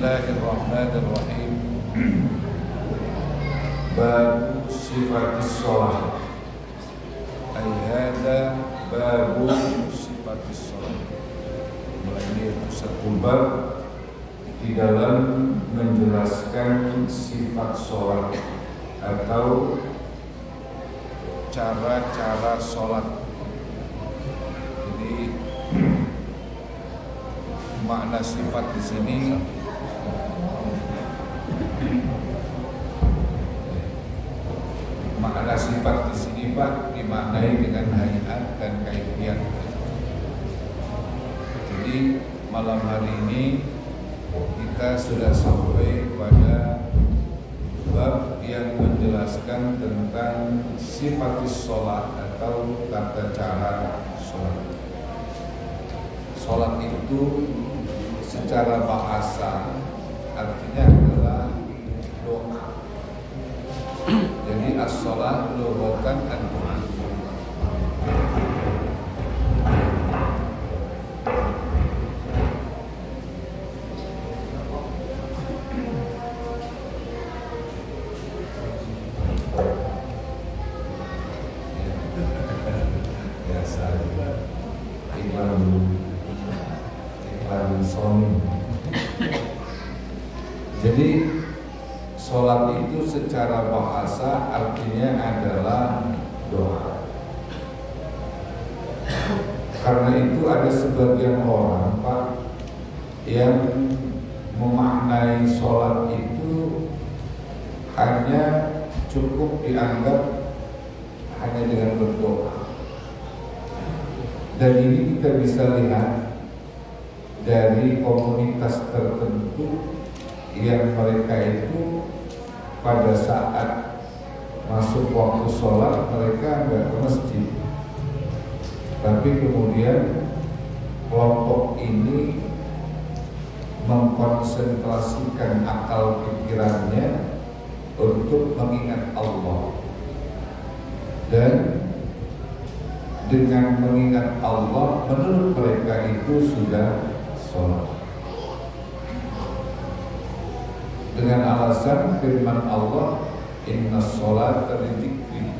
Bismillahirrahmanirrahim. Bab sifatis sholat. Ayat babu sifatis sholat. Ini satu bab di dalam menjelaskan sifat sholat atau cara-cara sholat. Jadi makna sifat di sini Pak dimaknai dengan hayat dan kaifiyat. Jadi malam hari ini kita sudah sampai pada bab yang menjelaskan tentang sifatis sholat atau tata cara sholat. Sholat itu secara bahasa artinya adalah doa. Jadi as-sholat lughatan ad-du'a. Biasa iklan Sony. Jadi sholat itu secara bahasa artinya adalah doa. Karena itu ada sebagian orang Pak yang memaknai sholat itu hanya cukup dianggap hanya dengan berdoa. Dan ini kita bisa lihat dari komunitas tertentu yang mereka itu pada saat masuk waktu sholat mereka nggak ke masjid, tapi kemudian kelompok ini mengkonsentrasikan akal pikirannya untuk mengingat Allah, dan dengan mengingat Allah menurut mereka itu sudah sholat. Dengan alasan firman Allah, inna sholata lidzikri,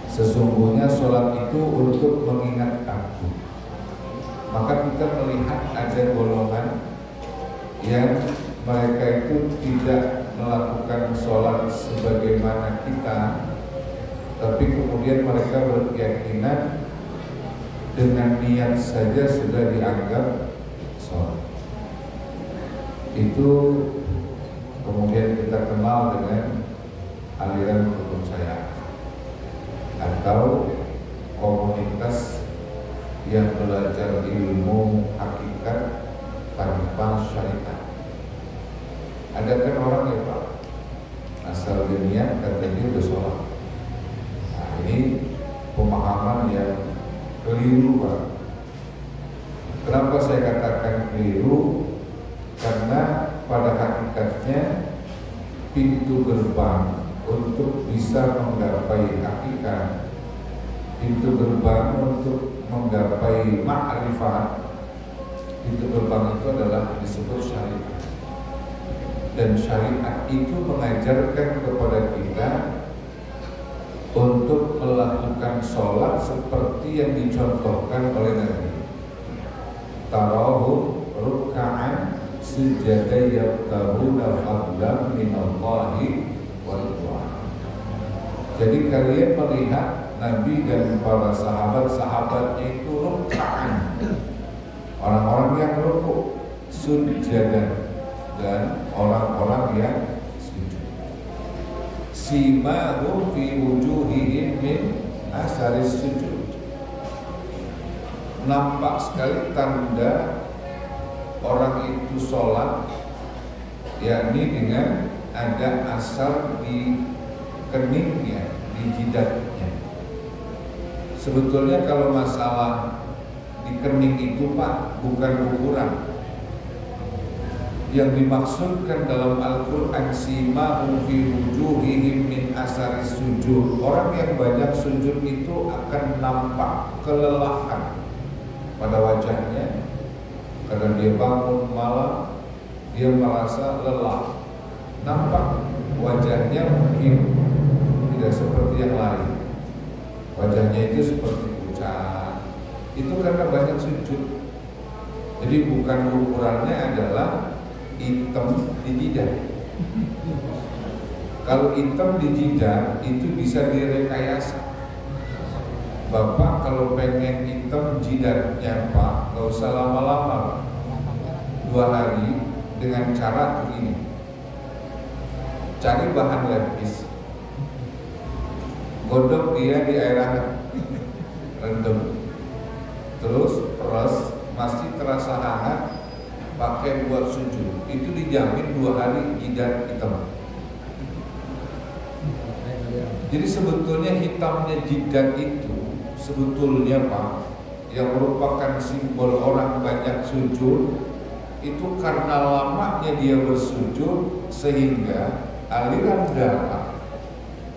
sesungguhnya sholat itu untuk mengingat aku. Maka kita melihat ada golongan yang mereka itu tidak melakukan sholat sebagaimana kita, tapi kemudian mereka berkeyakinan dengan niat saja sudah dianggap sholat. Itu kemudian kita kenal dengan aliran kepercayaan atau komunitas yang belajar ilmu hakikat tanpa syariat. Ada kan orang ya Pak, asal dunia katanya udah sholat. Nah ini pemahaman yang keliru Pak. Kenapa saya katakan keliru? Karena pada hakikatnya pintu gerbang untuk bisa menggapai hakikat, pintu gerbang untuk menggapai ma'rifat, pintu gerbang itu adalah disebut syariat. Dan syariat itu mengajarkan kepada kita untuk melakukan sholat seperti yang dicontohkan oleh Nabi. Tarahum ruk'an sujada yabtaguna fadlan minallahi wa ridwan. Jadi kalian melihat Nabi dan para sahabat-sahabatnya itu ruk'an, orang-orang yang rukuk, sujada, dan orang-orang yang sujud. Simahum fi wujuhihim min asaris sujud. Nampak sekali tanda orang itu sholat, yakni dengan ada asar di keningnya, di jidatnya. Sebetulnya kalau masalah di kening itu Pak bukan ukuran. Yang dimaksudkan dalam Al-Quran simahum fi wujuhihim min asari sujud. Orang yang banyak sujud itu akan nampak kelelahan pada wajahnya karena dia bangun malam, dia merasa lelah, nampak wajahnya mungkin tidak seperti yang lain, wajahnya itu seperti pucat, itu karena banyak sujud. Jadi bukan ukurannya adalah hitam di jidat. Kalau hitam di jidat itu bisa direkayasa. Bapak kalau pengen hitam jidatnya Pak, gak usah lama-lama, 2 hari dengan cara begini. Cari bahan lepis, godok dia di air hangat, rendam, terus peras, masih terasa hangat, pakai buat sujud. Itu dijamin 2 hari jidat hitam. Jadi sebetulnya hitamnya jidat itu sebetulnya Pak, yang merupakan simbol orang banyak sujud, itu karena lamanya dia bersujud sehingga aliran darah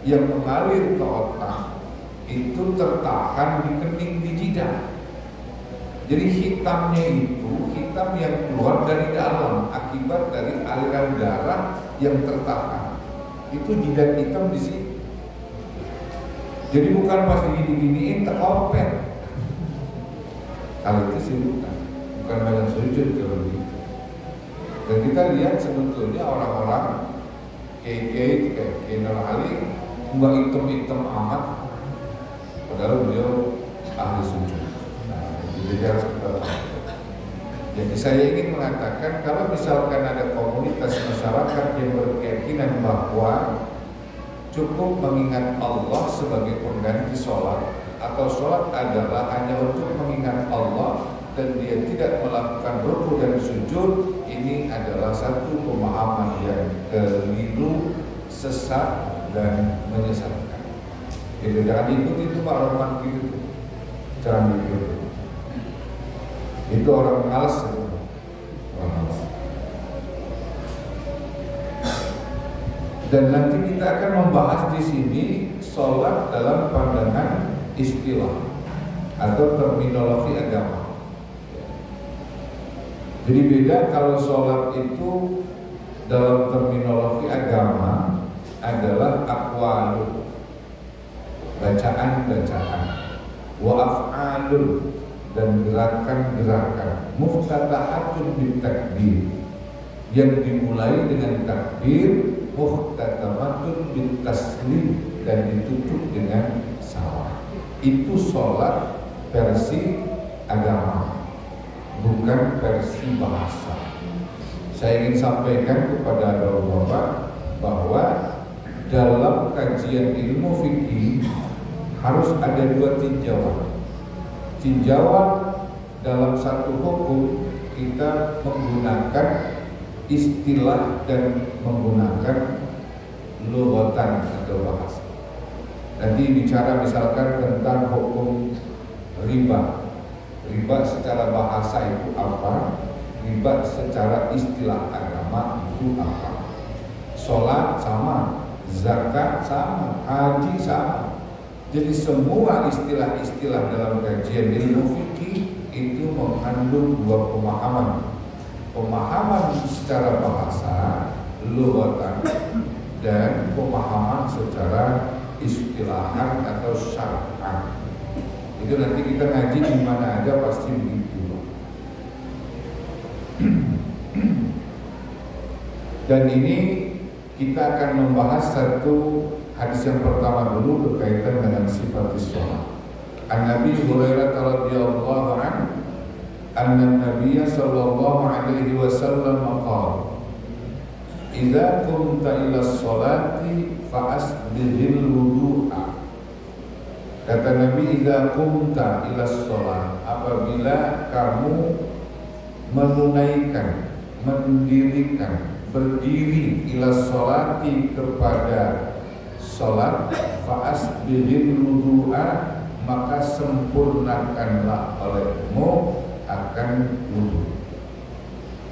yang mengalir ke otak itu tertahan di kening di jidat. Jadi hitamnya itu hitam yang keluar dari dalam akibat dari aliran darah yang tertahan. Itu jidat hitam di sini. Jadi bukan pas digini-giniin terkompet. Kalau itu sih bukan banyak sujud kalau begitu. Dan kita lihat sebetulnya orang-orang kayak Nur Ali nggak hitam-hitam amat, padahal beliau ahli sujud. Jadi jadi saya ingin mengatakan kalau misalkan ada komunitas masyarakat yang berkeyakinan bahwa cukup mengingat Allah sebagai pengganti sholat, atau sholat adalah hanya untuk mengingat Allah dan dia tidak melakukan ruku dan sujud, ini adalah satu pemahaman yang keliru, sesat dan menyesatkan. Itu jangan ikut itu Pak Rahman gitu, jangan ikut. Itu orang malas itu. Orang malas. Dan nanti kita akan membahas di sini sholat dalam pandangan istilah atau terminologi agama. Jadi beda kalau sholat itu dalam terminologi agama adalah aqwalun, bacaan-bacaan, wa af'alun, dan gerakan-gerakan, muftatahatun bitakbir, yang dimulai dengan takbir, muhtatamatun bitaslim, dan ditutup dengan salam. Itu sholat versi agama, bukan versi bahasa. Saya ingin sampaikan kepada Bapak bahwa dalam kajian ilmu fikih harus ada 2 tinjauan. Tinjauan dalam satu hukum kita menggunakan istilah dan menggunakan lughatan atau bahasa. Nanti bicara misalkan tentang hukum riba. Riba secara bahasa itu apa? Riba secara istilah agama itu apa? Sholat sama, zakat sama, haji sama. Jadi semua istilah-istilah dalam kajian ilmu fikih itu mengandung 2 pemahaman. Pemahaman secara bahasa, lughatan, dan pemahaman secara istilahan atau syar'an. Itu nanti kita ngaji di mana aja pasti begitu. Dan ini kita akan membahas satu hadis yang pertama dulu berkaitan dengan sifat sholat. An-Nabi Hurairah radhiyallahu anhu anna Nabiya sallallahu alaihi wasallam qala idza qumta ila sholati fa asbighil wudu'a. Kata Nabi, idza qumta ila sholat, apabila kamu menunaikan, mendirikan, berdiri ila sholati kepada sholat, fa asbighil wudu'a, maka sempurnakanlah olehmu akan wudu.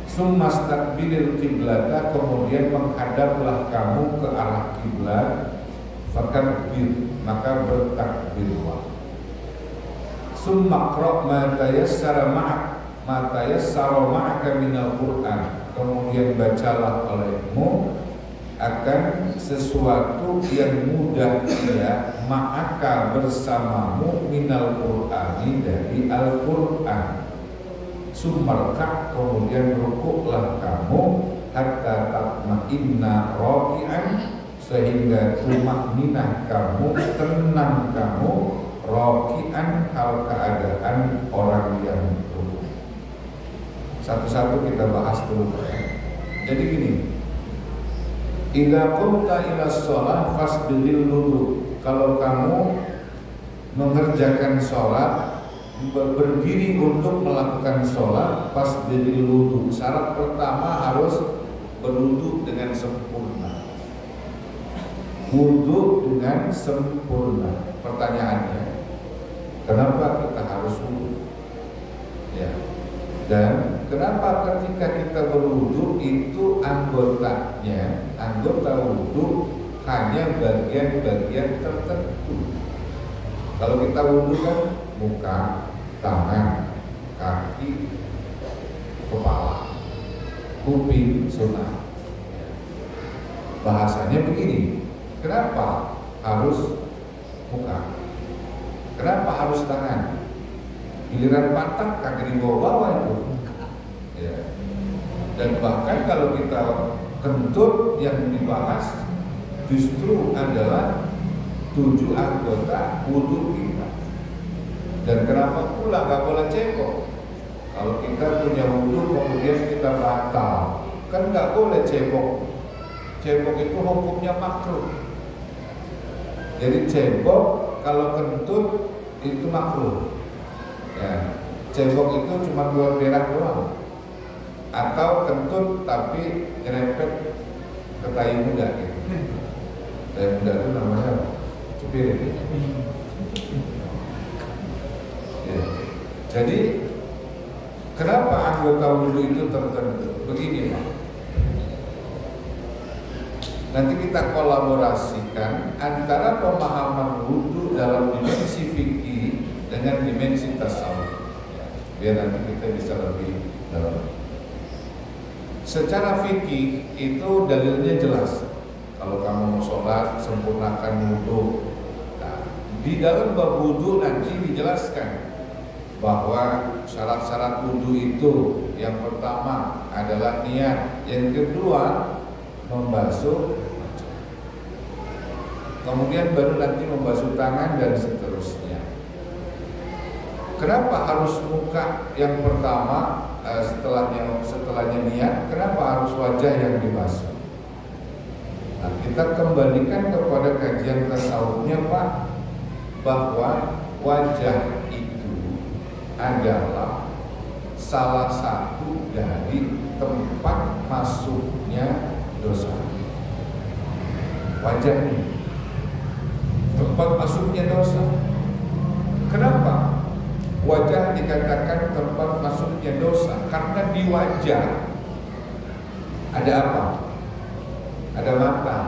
Summa staqbilil qiblata, kemudian menghadaplah kamu ke arah kiblat, fakabbir, maka bertakbirlah. Summa qra' ma tayassara ma'aka minal Qur'an, kemudian bacalah olehmu akan sesuatu yang mudah ia ma'aka bersamamu minal Qur'ani dari Al-Qur'an. Sumarka kemudian rukuklah kamu hatta tatma'inna raki'an sehingga tumakninah kamu, tenang kamu raki'an hal keadaan orang yang rukuk. Satu-satu kita bahas dulu. Jadi gini, idza qumta ila shalah fasbiril wudu. Kalau kamu mengerjakan sholat, berdiri untuk melakukan sholat, fasbiril wudu. Syarat pertama harus berwudu dengan sempurna. Wudu dengan sempurna. Pertanyaannya, kenapa kita harus wudu? Ya. Dan kenapa ketika kita berwudu itu anggotanya, anggota wudu hanya bagian-bagian tertentu. Kalau kita wudu kan muka, tangan, kaki, kepala, kuping, sunnah. Bahasanya begini, kenapa harus muka? Kenapa harus tangan? Giliran pantat kagak dibawa itu. Ya. Dan bahkan kalau kita kentut yang dibahas justru adalah 7 anggota wudu kita. Dan kenapa pula nggak boleh cebok? Kalau kita punya wudu kemudian kita batal, kan nggak boleh cebok. Cebok itu hukumnya makruh. Jadi cebok kalau kentut itu makruh. Ya, cebok itu cuma buat berak doang. Atau kentut tapi nyerempet ke tai muda gitu. Tai muda itu namanya cupir itu. Ya. Jadi kenapa anggota wudu itu tertentu? Begini Pak. Nanti kita kolaborasikan antara pemahaman wudu dalam dimensi fikih dengan dimensi tasawuf, ya, biar nanti kita bisa lebih dalam. Secara fikih itu dalilnya jelas. Kalau kamu mau sholat, sempurnakan wudu. Nah, di dalam bab wudu nanti dijelaskan bahwa syarat-syarat wudu itu yang pertama adalah niat, yang kedua membasuh, kemudian baru nanti membasuh tangan dan seterusnya. Kenapa harus muka yang pertama setelahnya niat? Kenapa harus wajah yang dibasuh? Nah, kita kembalikan kepada kajian tasawufnya Pak, bahwa wajah itu adalah salah satu dari tempat masuknya dosa. Wajah ini tempat masuknya dosa. Kenapa? Wajah dikatakan tempat masuknya dosa karena di wajah ada apa? Ada mata.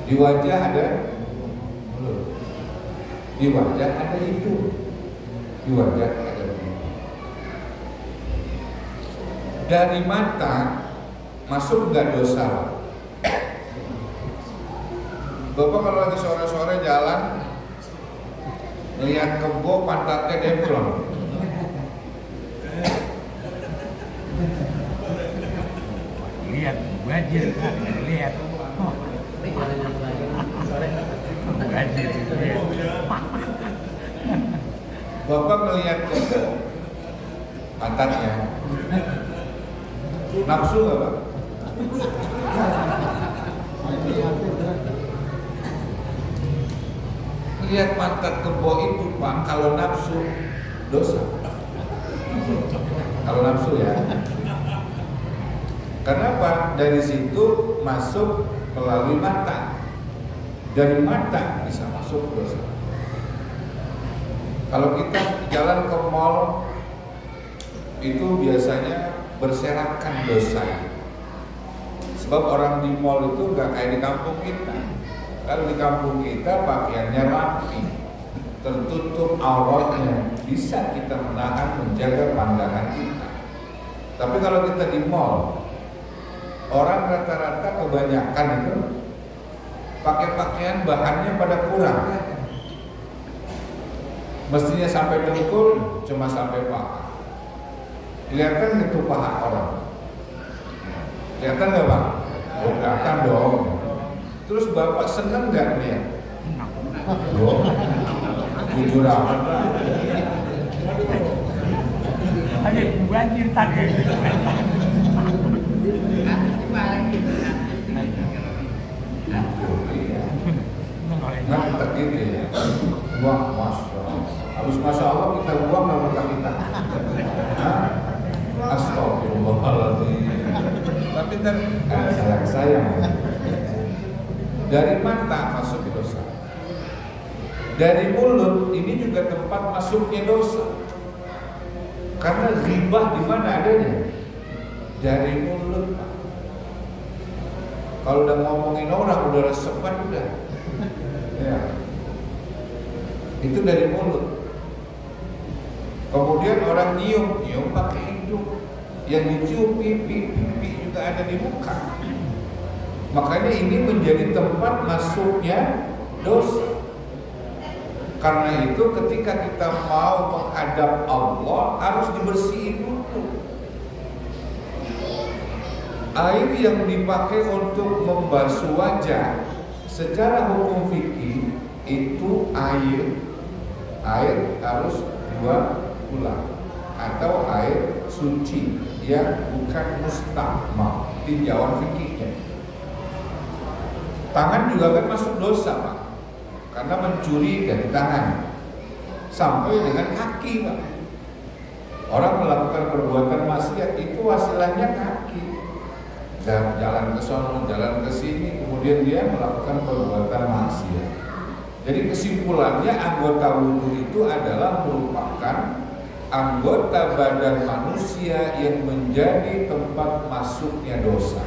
Di wajah ada mulut. Di wajah ada hidung. Di wajah ada hidung. Dari mata masuk nggak dosa? Bapak kalau lagi sore-sore jalan lihat kebo pantatnya demplon, lihat banjir kan, lihat banjir. Bapak melihat kebo pantatnya, nafsu nggak Pak? Lihat pantat kebo itu Pak, kalau nafsu dosa. Kalau nafsu ya. Kenapa? Dari situ masuk melalui mata. Dari mata bisa masuk dosa. Kalau kita jalan ke mall itu biasanya berserakan dosa. Sebab orang di mall itu nggak kayak di kampung kita. Kalau di kampung kita pakaiannya rapi, tertutup auratnya, bisa kita menahan, menjaga pandangan kita. Tapi kalau kita di mall, orang rata-rata kebanyakan itu pakai pakaian bahannya pada kurang. Mestinya sampai dengkul, cuma sampai paha. Kelihatan itu paha orang. Kelihatan nggak Pak? Oh, kelihatan dong. Terus Bapak seneng nggak lihat? Oh, jujur amat Pak. Ada banjir tadi. Nah, gitu ya. Wah, masya Allah. Habis masya Allah kita buang nama kita. Astagfirullahaladzim. Tapi sayang. Dari mata masuk dosa. Dari mulut ini juga tempat masuknya dosa. Karena ghibah di mana adanya? Dari mulut. Kalau udah ngomongin orang udah resepan udah. Ya. Itu dari mulut. Kemudian orang nyium pakai hidung. Yang dicium pipi juga ada di muka. Makanya ini menjadi tempat masuknya dosa. Karena itu ketika kita mau menghadap Allah harus dibersihin dulu. Air yang dipakai untuk membasuh wajah secara hukum fikih itu air harus 2 bulan atau air suci yang bukan mustahmal, tinjauan fikihnya. Tangan juga kan masuk dosa Pak, karena mencuri dari tangan sampai dengan kaki Pak. Orang melakukan perbuatan maksiat itu wasilahnya kaki. Dan jalan ke sono, jalan ke sini, kemudian dia melakukan perbuatan maksiat. Jadi kesimpulannya anggota wudhu itu adalah merupakan anggota badan manusia yang menjadi tempat masuknya dosa.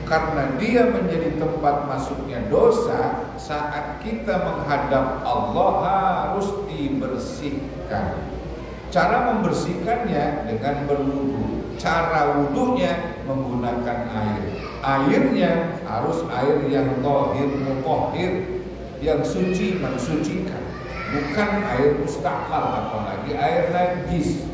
Karena dia menjadi tempat masuknya dosa, saat kita menghadap Allah harus dibersihkan. Cara membersihkannya dengan berwudu. Cara wudunya menggunakan air. Airnya harus air yang thahir, mutahhir, yang suci, mensucikan. Bukan air mustahmal, apalagi air najis.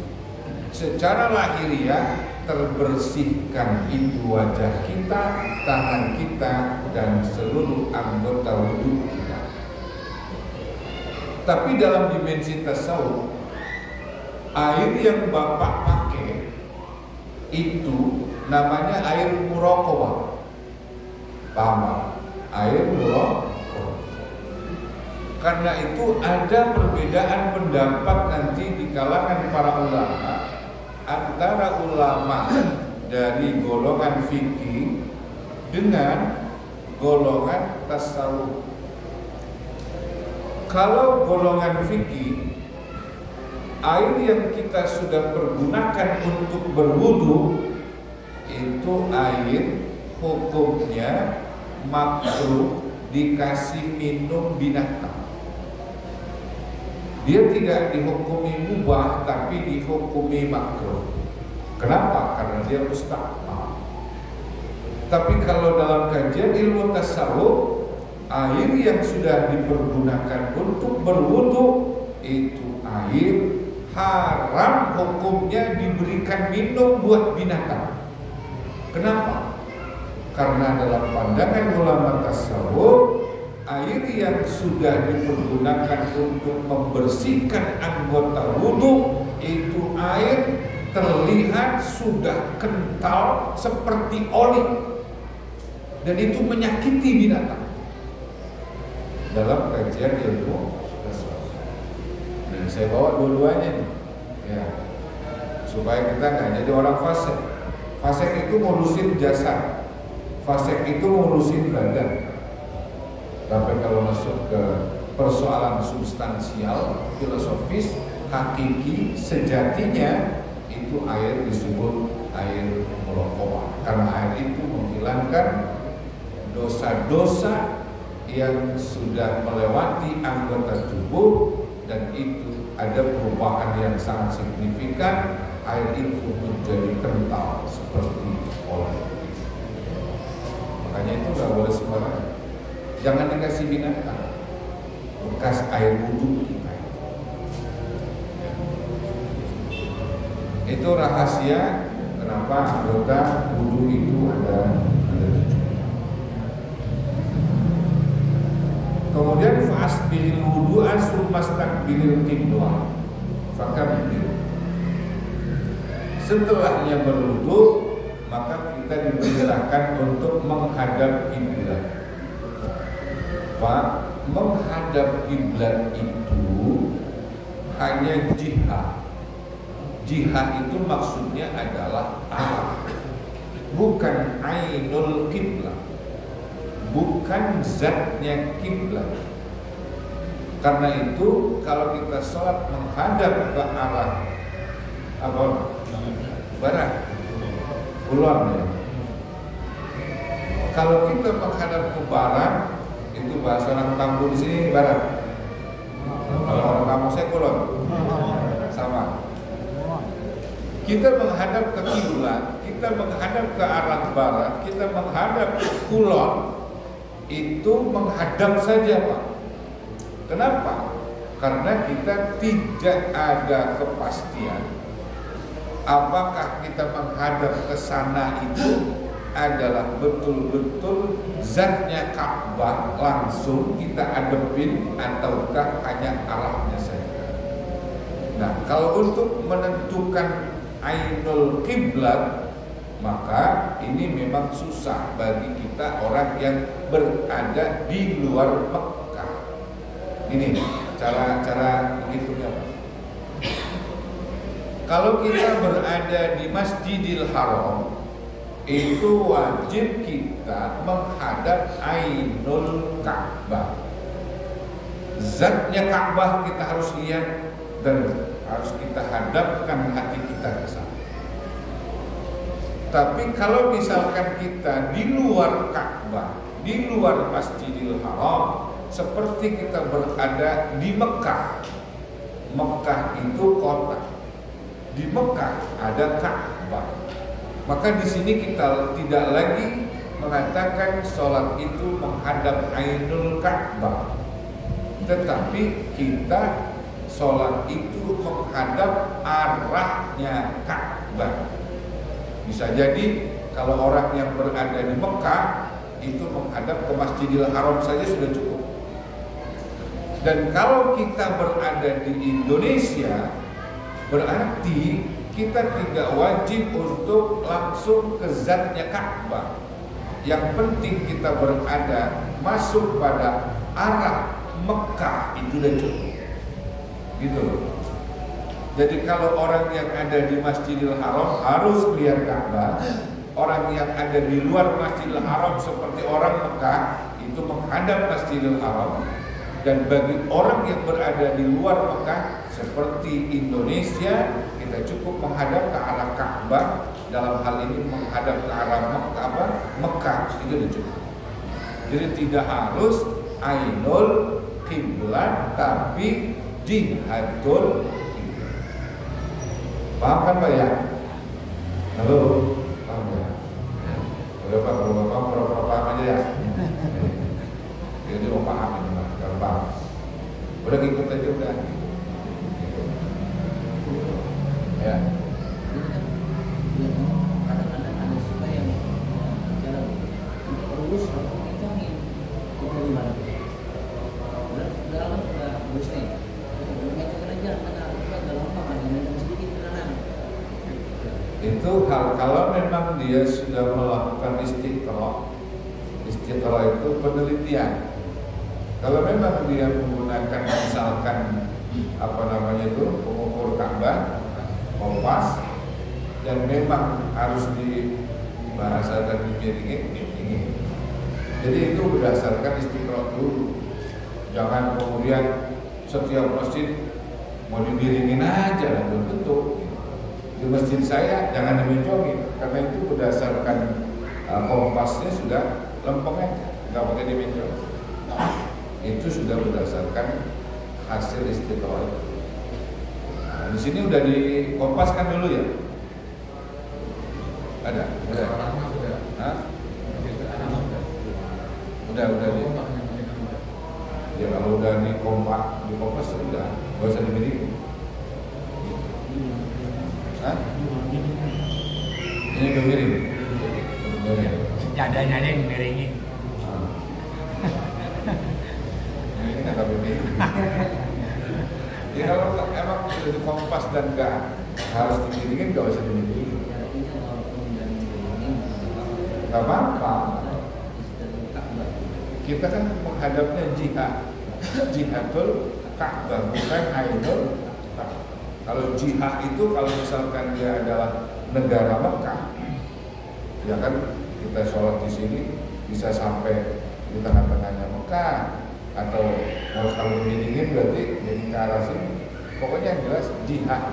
Secara lahiriah terbersihkan itu wajah kita, tangan kita, dan seluruh anggota wudu kita. Tapi dalam dimensi tasawuf, air yang Bapak pakai itu namanya air muraqabah. Paham Pak? Air muraqabah. Karena itu ada perbedaan pendapat nanti di kalangan para ulama antara ulama dari golongan fikih dengan golongan tasawuf. Kalau golongan fikih, air yang kita sudah pergunakan untuk berwudu itu air hukumnya makruh dikasih minum binatang. Dia tidak dihukumi mubah tapi dihukumi makruh. Kenapa? Karena dia mustahmal. Tapi kalau dalam kajian ilmu tasawuf, air yang sudah dipergunakan untuk berwudu itu air haram hukumnya diberikan minum buat binatang. Kenapa? Karena dalam pandangan ulama tasawuf, air yang sudah dipergunakan untuk membersihkan anggota wudu itu air terlihat sudah kental seperti oli dan itu menyakiti binatang. Dalam kajian ilmu tasawuf. Dan saya bawa dua-duanya nih, ya, supaya kita nggak jadi orang fasik. Fasik itu ngurusin jasad, fasik itu ngurusin badan. Sampai kalau masuk ke persoalan substansial, filosofis, hakiki, sejatinya itu air disebut air muraqabah. Karena air itu menghilangkan dosa-dosa yang sudah melewati anggota tubuh dan itu ada perubahan yang sangat signifikan air itu menjadi kental seperti oleh. Makanya itu nggak boleh sembarangan. Jangan dikasih binatang bekas air wudhu kita. Itu rahasia kenapa anggota wudhu itu ada 7. Kemudian fa'asbihil wudu'a summastakbilil qiblah. Fakabir. Setelahnya berwudu, maka kita diperintahkan untuk menghadap kiblat. Pak, menghadap kiblat itu hanya jihad. Jihad itu maksudnya adalah arah, bukan ainul kiblat, bukan zatnya kiblat. Karena itu kalau kita sholat menghadap ke arah apa? Barat, kulon ya. Kalau kita menghadap ke barat, itu bahasa orang kampung di sini barat. Kalau orang kampung saya kulon, sama. Kita menghadap ke kiblat, kita menghadap ke arah barat, kita menghadap ke kulon, itu menghadap saja, Pak. Kenapa? Karena kita tidak ada kepastian apakah kita menghadap ke sana itu adalah betul-betul zatnya Ka'bah langsung kita hadapin ataukah hanya arahnya saja. Nah, kalau untuk menentukan ainul kiblat, maka ini memang susah bagi kita orang yang berada di luar Mekah. Ini cara menghitungnya, Pak. Kalau kita berada di Masjidil Haram, itu wajib kita menghadap ainul Ka'bah. Zatnya Ka'bah kita harus lihat dan harus kita hadapkan hati kita ke sana. Tapi kalau misalkan kita di luar Ka'bah, di luar Masjidil Haram, seperti kita berada di Mekah. Mekah itu kota. Di Mekah ada Ka'bah. Maka di sini kita tidak lagi mengatakan sholat itu menghadap ainul Ka'bah, tetapi kita sholat itu menghadap arahnya Ka'bah. Bisa jadi kalau orang yang berada di Mekah itu menghadap ke Masjidil Haram saja sudah cukup. Dan kalau kita berada di Indonesia, berarti kita tidak wajib untuk langsung ke zatnya Ka'bah. Yang penting kita berada masuk pada arah Mekah, itu sudah cukup. Gitu. Jadi kalau orang yang ada di Masjidil Haram harus melihat Ka'bah, orang yang ada di luar Masjidil Haram seperti orang Mekah itu menghadap Masjidil Haram. Dan bagi orang yang berada di luar Mekah seperti Indonesia, kita cukup menghadap ke arah Ka'bah. Dalam hal ini menghadap ke arah Mekah itu cukup. Jadi tidak harus ainul kiblat, tapi jihadul kiblat. Paham kan Pak ya? Halo, paham ya? Boleh Pak, kalau Bapak pura-pura paham aja ya. Jadi mau paham ini Pak, gampang. Udah ikut aja udah. Ya. Kadang-kadang ada suka yang cara urus atau ngitungin itu gimana? Udah urus nih. Ngitungin aja karena udah lama kan ngitungin sedikit tenang. Itu kalau memang dia sudah melakukan istiqra itu penelitian. Kalau memang dia menggunakan misalkan pengukur Ka'bah, kompas, dan memang harus dibahasakan dimiringin. Jadi itu berdasarkan istiqra dulu. Jangan kemudian setiap masjid mau dimiringin aja, belum tentu. Di masjid saya jangan dimencongin, karena itu berdasarkan kompasnya sudah lempeng aja, nggak pakai dimencong. Itu sudah berdasarkan hasil istiqra. Nah, di sini udah dikompaskan dulu ya. Ada. Orang sudah. Hah? Udah. Udah nih. Ya kalau udah di kompas sudah, nggak usah dimiliki. Hah? Ini udah miring. Seadanya aja yang dimiringin. Ini nggak sampai miring. Ya kalau emang sudah di kompas dan nggak harus dimiringin, nggak usah dimiringin. Artinya walaupun dari ini Nggak apa-apa. Kita kan menghadapnya jihadul Ka'bah, bukan ainul Ka'bah. Kalau jihad itu kalau misalkan dia adalah negara Mekah, ya kan kita sholat di sini bisa sampai di tengah-tengahnya Mekah, atau kalau dingin berarti jadi ke arah sini. Pokoknya yang jelas jihad.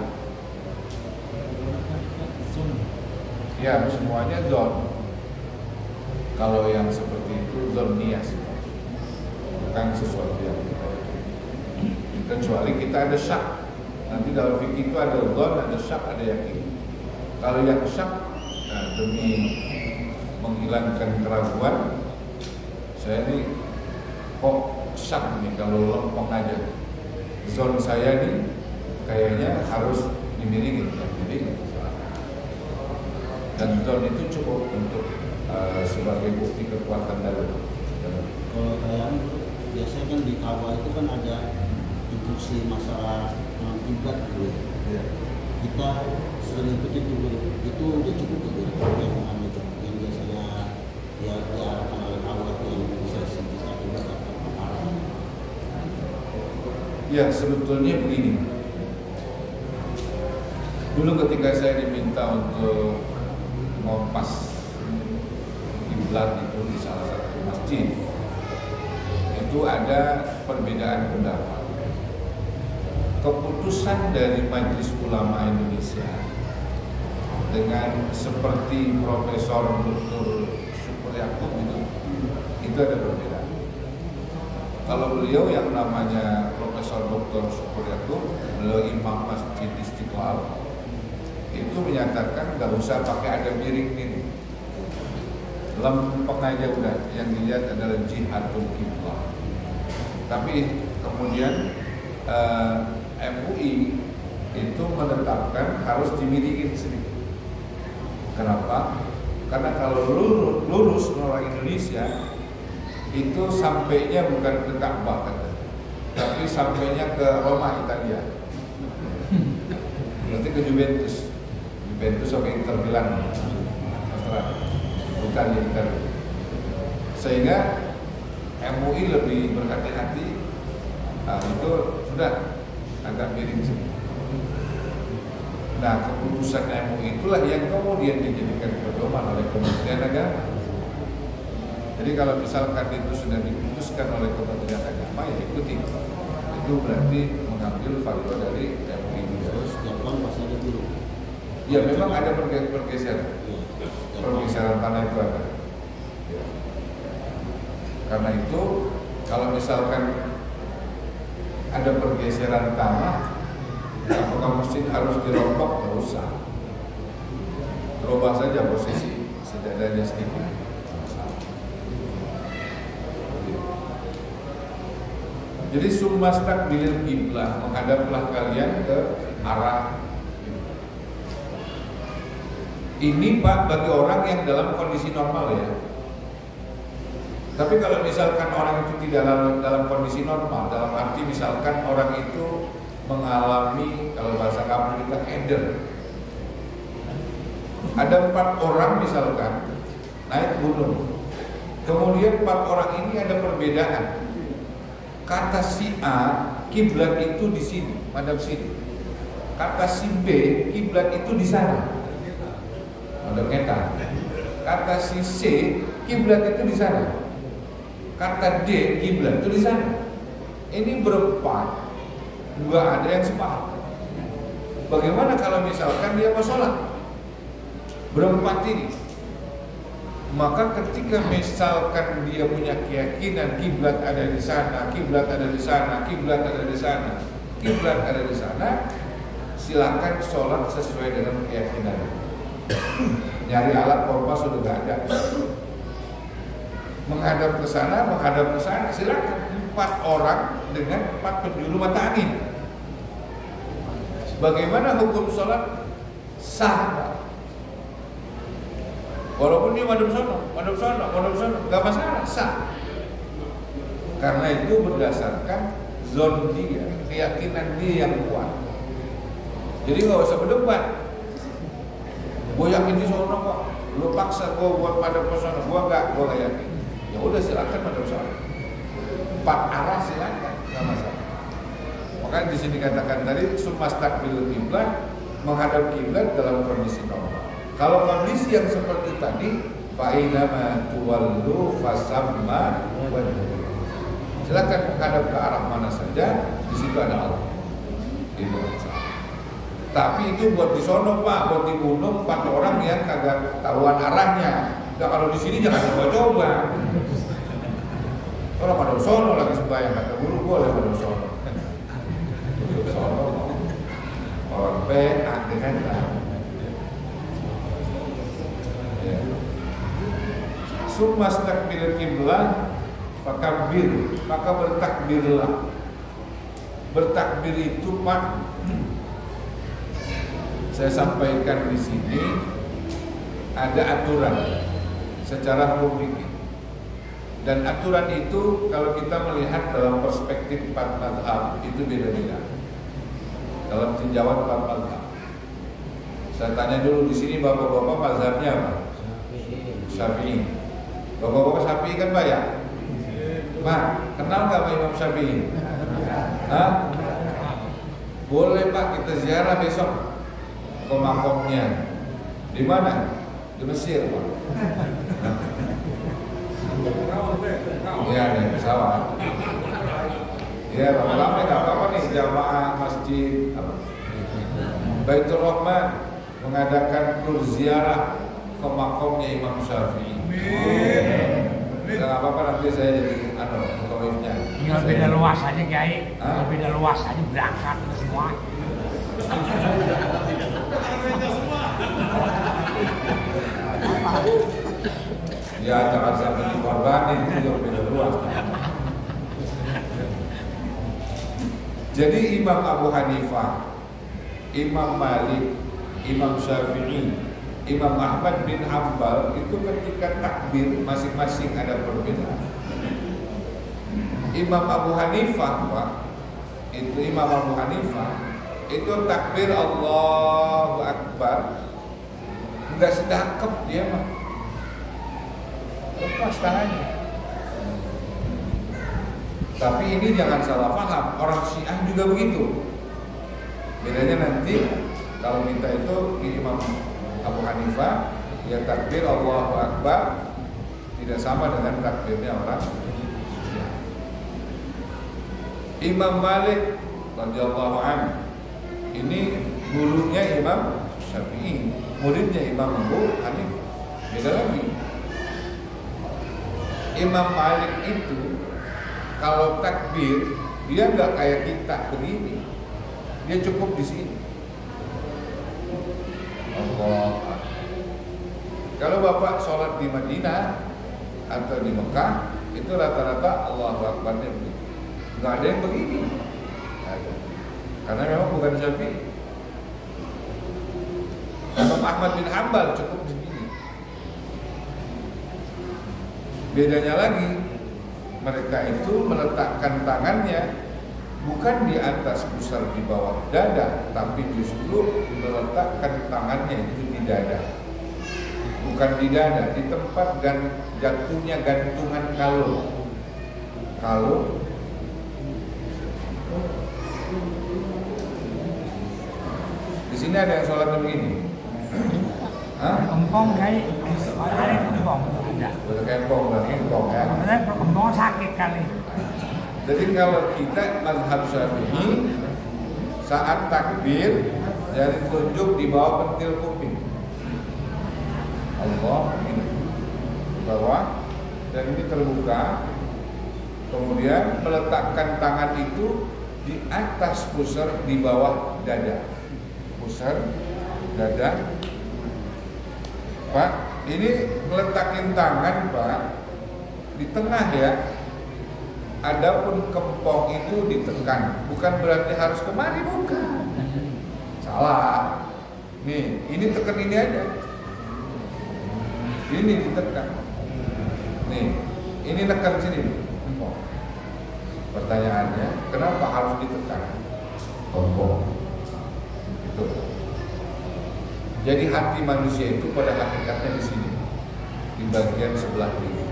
Ya semuanya zon. Kalau yang seperti itu zon nias, bukan sesuatu yang kita yakini. Kecuali kita ada syak. Nanti dalam fikih itu ada zon, ada syak, ada yakin. Kalau yang syak, nah, demi menghilangkan keraguan, saya ini kok syak nih kalau lempeng aja. Zon saya nih kayaknya harus dimiringin, jadi dan zon itu cukup untuk sebagai bukti kekuatan dalam. Kalau kalian biasanya kan di Ka'bah itu kan ada instruksi masalah kiblat gitu. Ya. Kita sering ikut itu udah cukup gitu yang itu yang biasanya ya diarahkan oleh Allah yang bisa kiblat atau arah. Ya sebetulnya begini. Dulu ketika saya diminta untuk ngompas kiblat itu di salah satu masjid, itu ada perbedaan pendapat. Keputusan dari Majelis Ulama Indonesia dengan seperti Profesor Dr. Syukur Yakub itu ada perbedaan. Kalau beliau yang namanya Profesor Dr. Syukur Yakub, beliau Imam Masjid Istiqlal, itu menyatakan nggak usah pakai ada miring-miring, lempeng aja udah, yang dilihat adalah jihadul qiblah. Tapi kemudian MUI itu menetapkan harus dimiringin sedikit. Kenapa? Karena kalau lurus orang Indonesia itu sampainya bukan ke Ka'bah katanya, tapi sampainya ke Roma Italia. Nanti ke Juventus sampai Inter Milan, bukan di Italia. Sehingga MUI lebih berhati-hati. Nah, itu sudah agak miring sih. Nah, keputusan MUI itulah yang kemudian dijadikan pedoman oleh Kementerian Agama. Jadi kalau misalkan itu sudah diputuskan oleh Kementerian Agama, ya ikuti. Itu berarti mengambil fatwa dari MUI juga. Setiap tahun pasti ada dulu. Ya memang ada pergeseran. Pergeseran tanah itu ada. Ya. Karena itu kalau misalkan ada pergeseran tanah, apakah masjid harus dirombak? Tidak usah. Rubah saja posisi sedadanya sedikit. Jadi sumastaqbilil qiblah, menghadaplah kalian ke arah. Ini Pak bagi orang yang dalam kondisi normal ya. Tapi kalau misalkan orang itu tidak dalam kondisi normal, dalam arti misalkan orang itu mengalami, kalau bahasa kamu kita eder. Ada 4 orang misalkan naik gunung, kemudian 4 orang ini ada perbedaan. Kata si A, kiblat itu di sini, madhab sini. Kata si B, kiblat itu di sana, madhab kita. Kata si C, kiblat itu di sana. Kata D, kiblat itu di sana. Ini berempat, nggak ada yang sepakat. Bagaimana kalau misalkan dia mau sholat berempat ini? Maka ketika misalkan dia punya keyakinan kiblat ada di sana, kiblat ada di sana, kiblat ada di sana, kiblat ada di sana, silakan sholat sesuai dengan keyakinan. nyari alat pompa sudah nggak ada. Menghadap ke sana, silakan 4 orang dengan 4 penjuru mata angin. Bagaimana hukum sholat? Sah. Walaupun dia madhab sono, nggak masalah, sah. Karena itu berdasarkan zon dia, keyakinan dia yang kuat. Jadi nggak usah berdebat. Gue yakin di sono kok, lu paksa gue buat madhab ke sono, gue nggak yakin. Ya udah silakan madhab sono. 4 arah silakan, nggak masalah. Makanya di sini katakan tadi sumastaqbilul kiblat, menghadap kiblat dalam kondisi normal. Kalau kondisi yang seperti tadi, fa inama tuwallu fasamma wajhu. Silakan menghadap ke arah mana saja, di situ ada Allah. Itu masalah. Tapi itu buat di sono Pak, buat dibunuh 4 orang yang kagak tahuan arahnya. Nah, kalau di sini jangan coba-coba. Orang pada sono lagi sembahyang, kata guru boleh pada sono. Sono orang PA dengan tahu. Ya. Sumastaqbil kiblah fakabbir, maka bertakbirlah. Bertakbir itu Pak, saya sampaikan di sini ada aturan secara hukum. Dan aturan itu kalau kita melihat dalam perspektif 4 mazhab itu beda-beda. Dalam tinjauan 4 mazhab. Saya tanya dulu di sini bapak-bapak mazhabnya apa? Syafi'i. Bapak-bapak Syafi'i kan Pak ya? Pak, kenal nggak Pak Imam Syafi'i? Hah? Boleh Pak, kita ziarah besok ke makomnya. Di mana? Di Mesir Pak. Iya nih pesawat. Ya lama-lama nggak apa-apa nih jamaah masjid Baitur Rahman mengadakan tur ziarah ke makomnya Imam Syafi'i. Nggak apa-apa nanti saya jadi mutawifnya. Tinggal beda luas aja Kiai. Tinggal beda luas aja berangkat semua. Ya jangan sampai dikorbanin, itu juga beda luas. Jadi Imam Abu Hanifah, Imam Malik, Imam Syafi'i, Imam Ahmad bin Hanbal itu ketika takbir masing-masing ada perbedaan. Imam Abu Hanifah Pak, itu Imam Abu Hanifah itu takbir Allahu Akbar nggak sedakep dia mah. Lepas tangannya. Tapi ini jangan salah paham, orang Syiah juga begitu. Bedanya nanti kalau kita itu di Imam Abu Hanifah, ya takbir Allahu Akbar tidak sama dengan takbirnya orang Syiah. Imam Malik radhiyallahu anhu ini gurunya Imam Syafi'i, muridnya Imam Abu Hanifah. Beda lagi. Imam Malik itu kalau takbir dia nggak kayak kita begini, dia cukup di sini. Allah. Kalau bapak sholat di Madinah atau di Mekah itu rata-rata Allahu Akbarnya begitu. Nggak ada yang begini. Karena memang bukan Syafi'i. Imam Ahmad bin Hanbal cukup di sini. Bedanya lagi, mereka itu meletakkan tangannya bukan di atas pusar di bawah dada, tapi justru meletakkan tangannya itu di dada. Bukan di dada, di tempat jatuhnya gantungan kalung. Di sini ada yang sholatnya begini. Kempong Kiai, ada kempong. Udah kempong ya. Sebenarnya kempong sakit kali. Jadi kalau kita mazhab Syafi'i saat takbir jari telunjuk di bawah pentil kuping. Allah ini bawah dan ini terbuka. Kemudian meletakkan tangan itu di atas pusar di bawah dada. Pusar dada. Pak, ini meletakin tangan Pak di tengah ya. Adapun kempong itu ditekan, bukan berarti harus kemari, bukan. Salah. Nih, ini tekan ini aja. Ini ditekan. Nih, ini tekan sini. Kempong. Pertanyaannya, kenapa harus ditekan? Kempong. Itu. Jadi hati manusia itu pada hakikatnya di sini, di bagian sebelah kiri.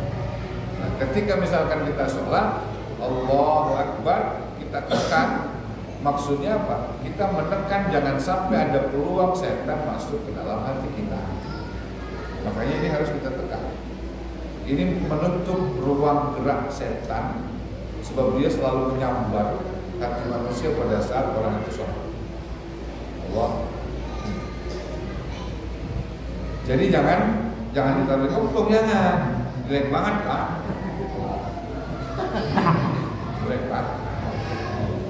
Nah, ketika misalkan kita sholat, Allahu Akbar, kita tekan, maksudnya apa? Kita menekan jangan sampai ada peluang setan masuk ke dalam hati kita. Makanya ini harus kita tekan. Ini menutup ruang gerak setan, sebab dia selalu menyambar hati manusia pada saat orang itu sholat. Allah. Jadi jangan ditaruh kempong, jangan. Jelek banget Pak. Jelek Pak.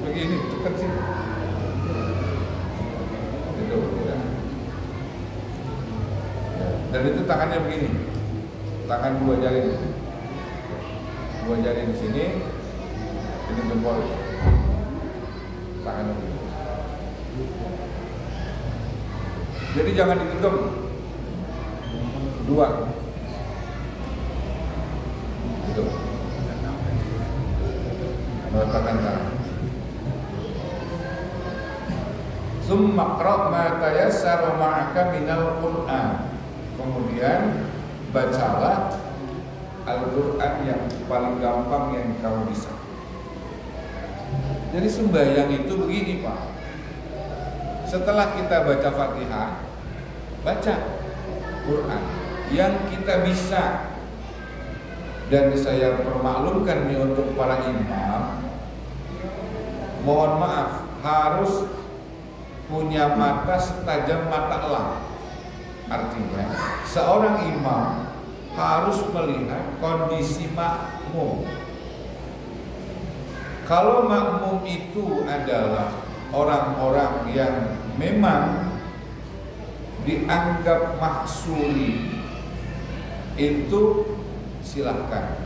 Begini, tekan sini. Itu tidak. Dan itu tangannya begini. Tangan dua jari di sini. Ini jempol. Tangan begini. Jadi jangan digenggam. Dua. Itu. Meletakkan tangan. Summa qra' ma tayassara ma'aka minal Qur'an. Kemudian bacalah Al-Qur'an yang paling gampang yang kamu bisa. Jadi sembahyang itu begini Pak. Setelah kita baca Fatihah, baca Quran yang kita bisa. Dan saya permaklumkan nih untuk para imam, mohon maaf, harus punya mata setajam mata elang. Artinya seorang imam harus melihat kondisi makmum. Kalau makmum itu adalah orang-orang yang memang dianggap maksuri, itu silahkan.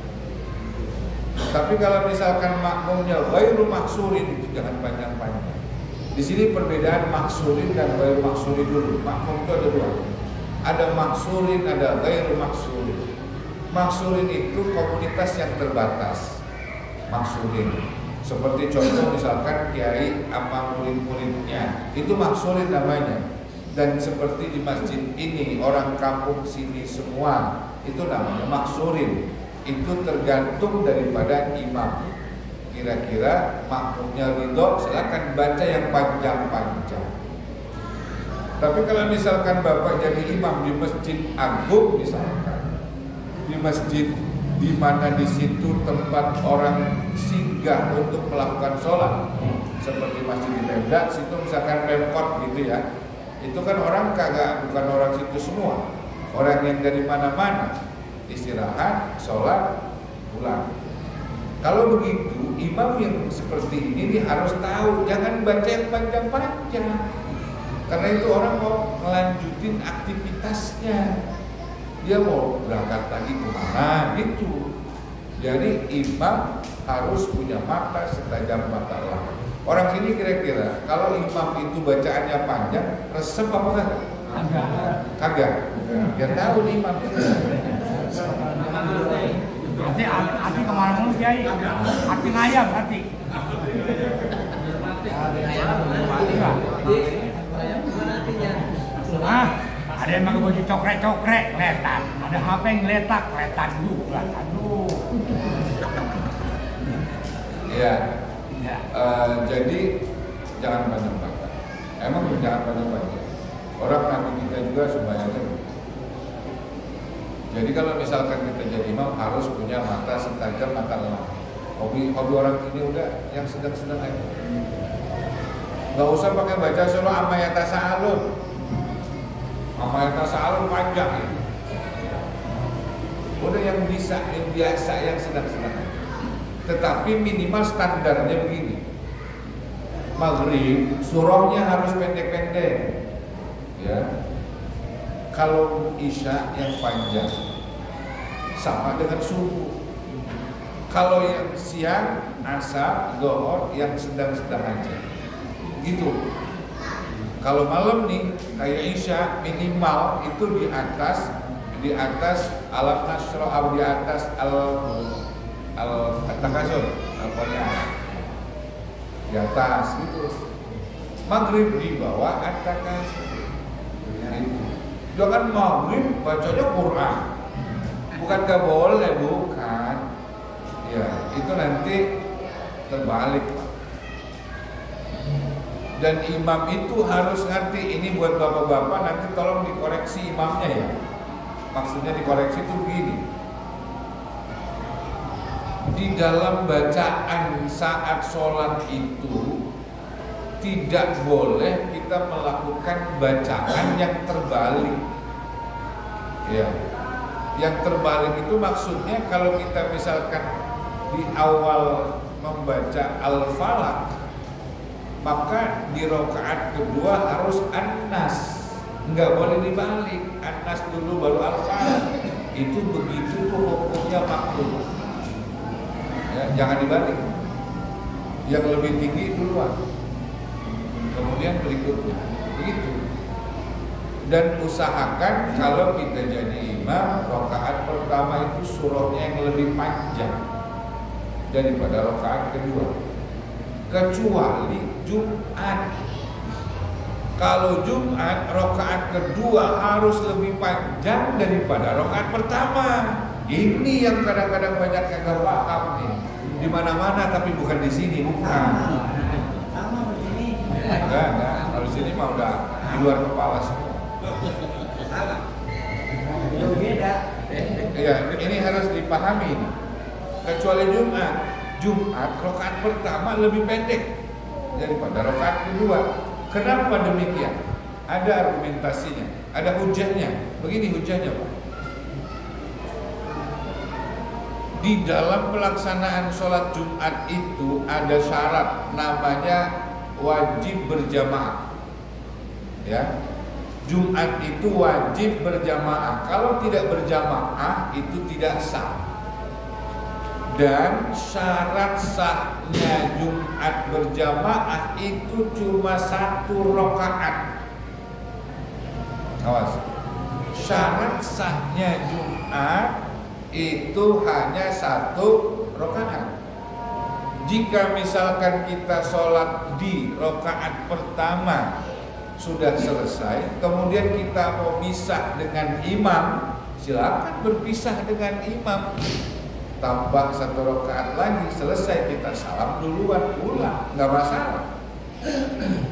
Tapi kalau misalkan makmumnya ghairu maksurin, itu jangan panjang-panjang. Di sini perbedaan maksurin dan ghairu maksurin dulu. Makmum itu ada dua. Ada maksurin, ada ghairu maksurin. Maksurin itu komunitas yang terbatas. Maksurin. Seperti contoh misalkan kiai sama murid-muridnya, itu maksurin namanya. Dan seperti di masjid ini orang kampung sini semua, itu namanya maksurin. Itu tergantung daripada imam. Kira-kira makmumnya ridho, silakan baca yang panjang-panjang. Tapi kalau misalkan bapak jadi imam di masjid agung misalkan, di masjid di mana di situ tempat orang singgah untuk melakukan sholat, seperti masjid di Pemda, situ misalkan Pemkot gitu ya, itu kan orang kagak, bukan orang situ semua, orang yang dari mana-mana istirahat, sholat, pulang. Kalau begitu, imam yang seperti ini dia harus tahu, jangan baca yang panjang-panjang, karena itu orang mau melanjutin aktivitasnya, dia mau berangkat lagi kemana gitu. Jadi imam harus punya mata setajam mata elang. Orang sini kira-kira kalau imam itu bacaannya panjang, resep apa kagak? Kagak. Biar tahu nih imam. Hati kemana-mana Kiai? Hati ngayam hati. Ada yang pakai baju cokrek-cokrek, letak. Ada HP yang letak juga. Aduh. Ya. Jadi jangan panjang-panjang. Emang jangan panjang-panjang. Orang nabi kita juga semuanya. Jadi kalau misalkan kita jadi imam harus punya mata setajam mata elang. Hobi orang ini udah yang sedang-sedang aja. Gak usah pakai baca surah Amma Yatasa'alun. Amma Yatasa'alun panjang ini. Udah yang bisa, yang biasa, yang sedang-sedang aja. Tetapi minimal standarnya begini. Maghrib surahnya harus pendek-pendek. Ya. Kalau isya yang panjang sama dengan subuh. Kalau yang siang, asar, zuhur yang sedang-sedang aja. Gitu. Kalau malam nih kayak isya minimal itu di atas alam nasro atau di atas al-takasur, di atas gitu. Maghrib di bawah at-takasur. Jangan maghrib bacanya Quran. Bukan gak boleh, bukan. Ya, itu nanti terbalik. Dan imam itu harus ngerti, ini buat bapak-bapak nanti tolong dikoreksi imamnya ya. Maksudnya dikoreksi itu begini. Di dalam bacaan saat sholat itu tidak boleh kita melakukan bacaan yang terbalik. Ya. Yang terbalik itu maksudnya kalau kita misalkan di awal membaca Al-Falaq, maka di rakaat kedua harus An-Nas, nggak boleh dibalik. An-Nas dulu baru Al-Falaq. Itu begitu tuh hukumnya makruh. Ya, jangan dibalik. Yang lebih tinggi duluan, kemudian berikutnya, begitu. Dan usahakan kalau kita jadi imam, rakaat pertama itu surahnya yang lebih panjang daripada rakaat kedua. Kecuali Jumat. Kalau Jumat rakaat kedua harus lebih panjang daripada rakaat pertama. Ini yang kadang-kadang banyak yang gak paham nih. Di mana-mana tapi bukan di sini, bukan. Sama begini. Enggak. Kalau di sini mah udah di luar kepala semua. Salah. Jauh beda. Iya, ini harus dipahami. Kecuali Jumat rakaat pertama lebih pendek daripada rakaat kedua. Kenapa demikian? Ada argumentasinya, ada hujahnya. Begini hujahnya, Pak. Di dalam pelaksanaan sholat Jumat itu ada syarat namanya wajib berjamaah. Ya, Jumat itu wajib berjamaah. Kalau tidak berjamaah itu tidak sah. Dan syarat sahnya Jumat berjamaah itu cuma 1 rakaat. Awas. Syarat sahnya Jumat itu hanya 1 rakaat. Jika misalkan kita sholat di rakaat pertama sudah selesai, kemudian kita mau pisah dengan imam, silakan berpisah dengan imam. Tambah 1 rakaat lagi, selesai kita salam duluan, pulang, nggak masalah.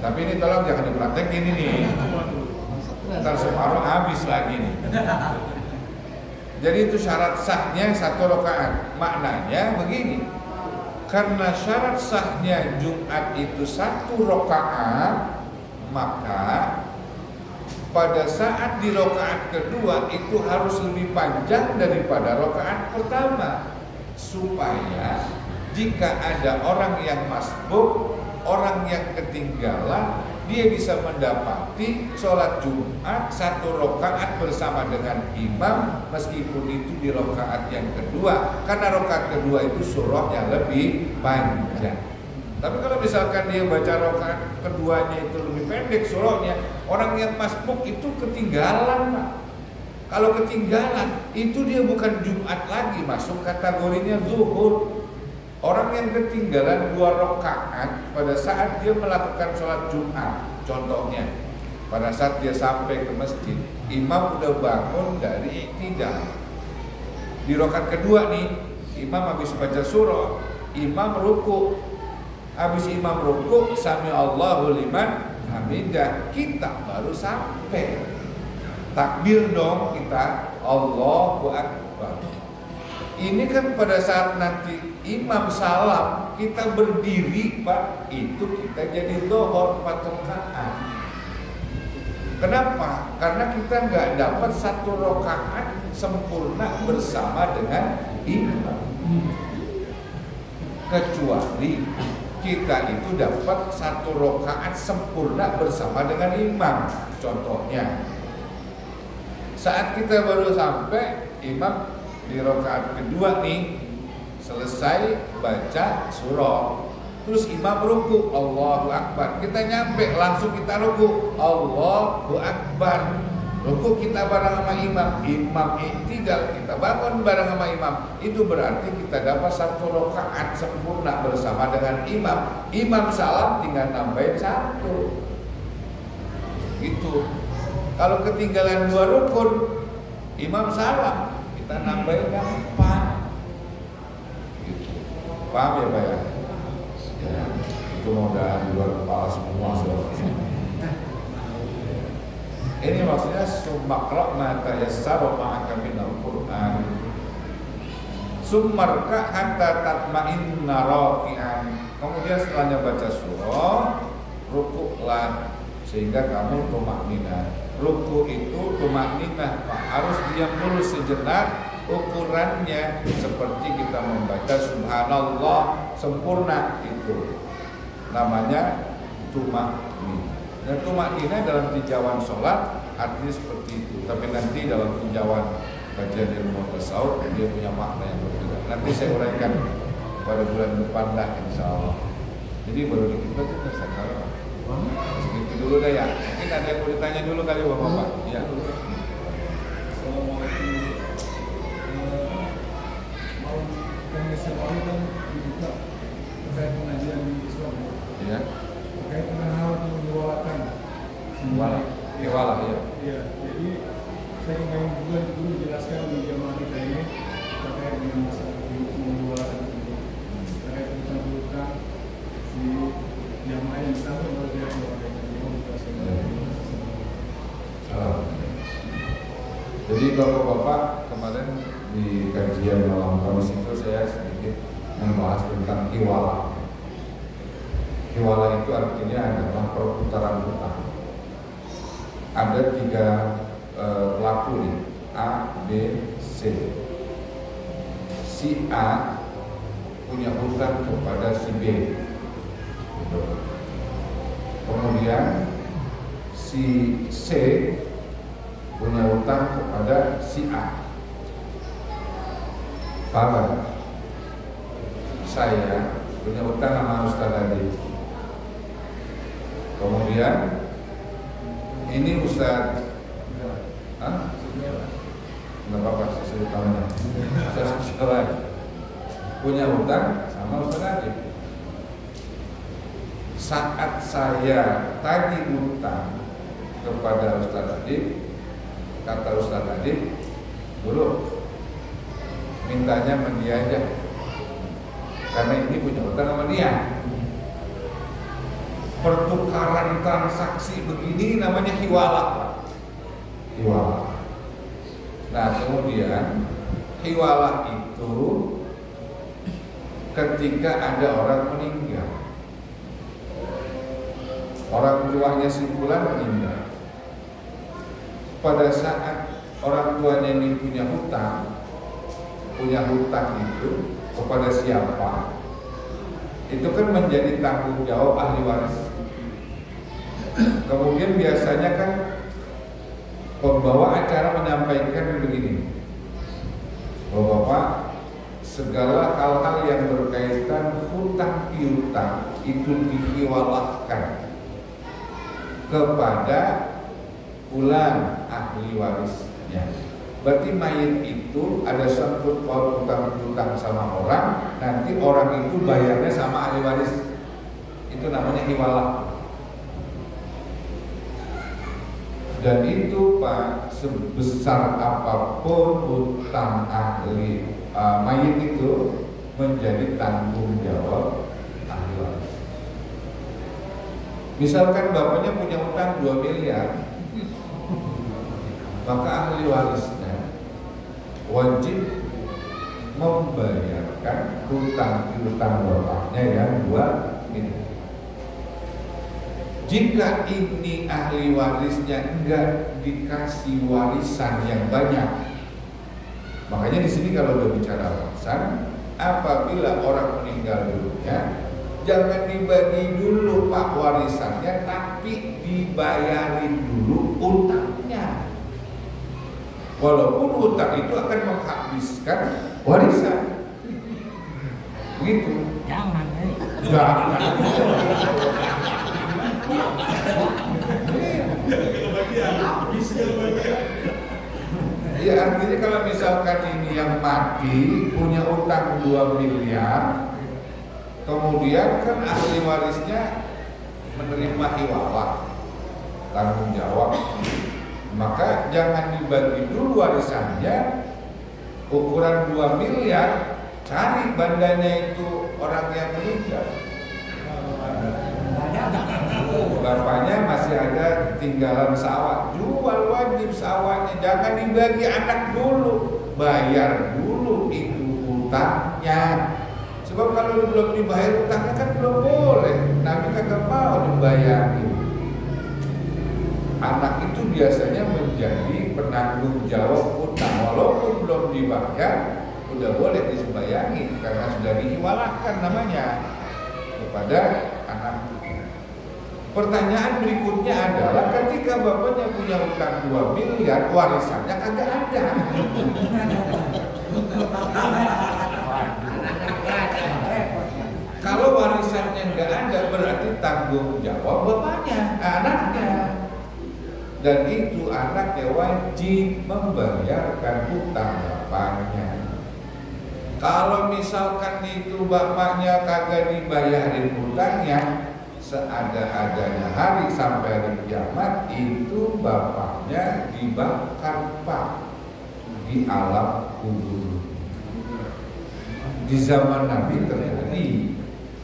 Tapi ini tolong jangan dipraktekin ini. Ntar separuh habis lagi nih. Jadi itu syarat sahnya 1 rakaat. Maknanya begini, karena syarat sahnya Jumat itu 1 rakaat, maka pada saat di rakaat kedua itu harus lebih panjang daripada rakaat pertama, supaya jika ada orang yang masbuk, orang yang ketinggalan, dia bisa mendapati sholat Jumat 1 rakaat bersama dengan imam, meskipun itu di rakaat yang kedua, karena rakaat kedua itu surahnya lebih panjang. Tapi kalau misalkan dia baca rakaat keduanya itu lebih pendek surahnya, orang yang masbuk itu ketinggalan, Pak. Kalau ketinggalan itu dia bukan Jumat lagi, masuk kategorinya zuhur. Orang yang ketinggalan 2 rakaat pada saat dia melakukan sholat Jumat, contohnya pada saat dia sampai ke masjid, imam udah bangun dari iktidal. Di rakaat kedua nih, imam habis baca surah, imam ruku. Habis imam ruku, sami Allahu liman hamidah, kita baru sampai. Takbir dong kita, Allahu Akbar. Ini kan pada saat nanti imam salam, kita berdiri, Pak, itu kita jadi zuhur 4 rakaat. Kenapa? Karena kita nggak dapat 1 rakaat sempurna bersama dengan imam. Kecuali kita itu dapat 1 rakaat sempurna bersama dengan imam. Contohnya, Saat kita baru sampai, imam di rakaat kedua nih selesai baca surah, terus imam ruku, Allahu Akbar. Kita nyampe langsung kita ruku, Allahu Akbar. Ruku kita bareng sama imam, imam i'tidal kita bangun bareng sama imam. Itu berarti kita dapat 1 rakaat sempurna bersama dengan imam. Imam salam tinggal nambahin 1. Gitu. Kalau ketinggalan 2 rukun, imam salam, kita nambahin 4. Gitu. Paham ya Pak ya? Ya, itu mudah di luar kepala semua. Ini maksudnya sumakra ma tayassara ma'aka minal Qur'an. Sumarka hatta tatma'inna raki'an. Kemudian setelahnya baca surah, rukuklah sehingga kamu tumakninah. Ruku itu tumakninah, Pak. Harus diam dulu sejenak. Ukurannya seperti kita membaca subhanallah sempurna, itu namanya tumakninah. Dan tumakninah dalam tinjauan sholat artinya seperti itu. Tapi nanti dalam tinjauan kajian ilmu tasawuf dia punya makna yang berbeda. Nanti saya uraikan pada bulan depan lah insya Allah. Jadi baru dikit itu saya tahu. Segitu dulu dah ya. Mungkin ada yang mau ditanya dulu kali Bapak. Ya. Assalamualaikum. Mau kami sekali kan dibuka terkait pengajian Islam. Ya. Terkait dengan hal menjualakan. Iwalah ya. Iya. Jadi saya ingin juga dulu menjelaskan di jamaah kita ini terkait dengan masalah menjualakan ini. Terkait tentang hutang si jamaah yang ditanggung oleh pihak keluarga. Jadi kalau Bapak kemarin di kajian malam Kamis itu saya sedikit membahas tentang hiwala. Hiwala itu artinya adalah perputaran hutang. Ada 3 pelaku nih, A, B, C. Si A punya hutang kepada si B. Kemudian si C punya hutang kepada si A. Paham? Saya punya hutang sama Ustaz tadi. Kemudian ini Ustaz, nggak apa-apa, saya sebut namanya. Ustaz punya hutang sama Ustaz tadi. Saat saya tagih hutang kepada Ustaz tadi, kata Ustaz tadi, dulu mintanya sama dia aja, karena ini punya hutang sama dia. Pertukaran transaksi begini namanya hiwala. Hiwala. Nah kemudian hiwala itu ketika ada orang meninggal, orang tuanya si fulan meninggal. Pada saat orang tuanya ini punya hutang itu kepada siapa? Itu kan menjadi tanggung jawab ahli waris. Kemudian biasanya kan pembawa acara menyampaikan begini, bahwa Bapak, segala hal-hal yang berkaitan hutang piutang itu dihiwalahkan kepada fulan ahli warisnya. Berarti mayit itu ada sangkut paut hutang sama orang, nanti orang itu bayarnya sama ahli waris. Itu namanya hiwalah. Dan itu Pak, sebesar apapun hutang ahli mayit itu menjadi tanggung jawab ahli waris. Misalkan bapaknya punya hutang 2 miliar, maka ahli warisnya wajib membayarkan hutang bapaknya yang 2 miliar. Jika ini ahli warisnya enggak dikasih warisan yang banyak, makanya di sini kalau udah bicara warisan, apabila orang meninggal dunia, jangan dibagi dulu Pak warisannya, tapi dibayarin dulu utangnya. walaupun hutang itu akan menghabiskan warisan. Begitu. Jangan, Jangan. Ya artinya kalau misalkan ini yang mati punya utang 2 miliar, kemudian kan ahli warisnya menerima hiwala, tanggung jawab, maka jangan dibagi dulu warisannya ukuran 2 miliar, cari bandanya itu orang yang meninggal. Bapaknya masih ada tinggalan sawah, jual wajib sawahnya, jangan dibagi anak dulu, bayar dulu itu utangnya. Sebab kalau belum dibayar utangnya kan belum boleh, Nabi kagak mau dibayarin. Anak itu biasanya menjadi penanggung jawab utang, walaupun belum dibayar, udah boleh disembayangin karena sudah dihiwalahkan namanya kepada anak. Pertanyaan berikutnya adalah ketika bapaknya punya utang 2 miliar, warisannya kagak ada. Kalau warisannya nggak ada, berarti tanggung jawab bapaknya, anaknya. Dan itu anaknya wajib membayarkan hutang bapaknya. Kalau misalkan itu bapaknya kagak dibayarin hutangnya, seada-adanya hari sampai hari kiamat itu bapaknya dibakar Pak di alam kubur. Di zaman Nabi terjadi,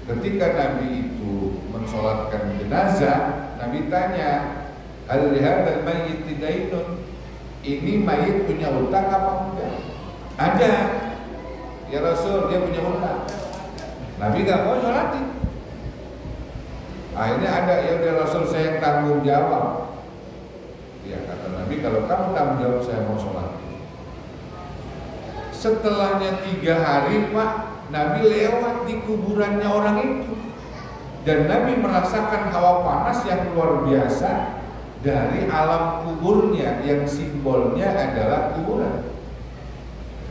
ketika Nabi itu mensolatkan jenazah, Nabi tanya, al-lihadal mayyit dainun, ini mayit punya utang apa enggak? Ada. Ya Rasul, dia punya utang. Nabi gak mau sholatin. Akhirnya ada, ya udah Rasul saya yang tanggung jawab. Ya kata Nabi, kalau kamu tanggung jawab saya mau sholat. Setelahnya 3 hari Pak, Nabi lewat di kuburannya orang itu, dan Nabi merasakan hawa panas yang luar biasa dari alam kuburnya yang simbolnya adalah kuburan.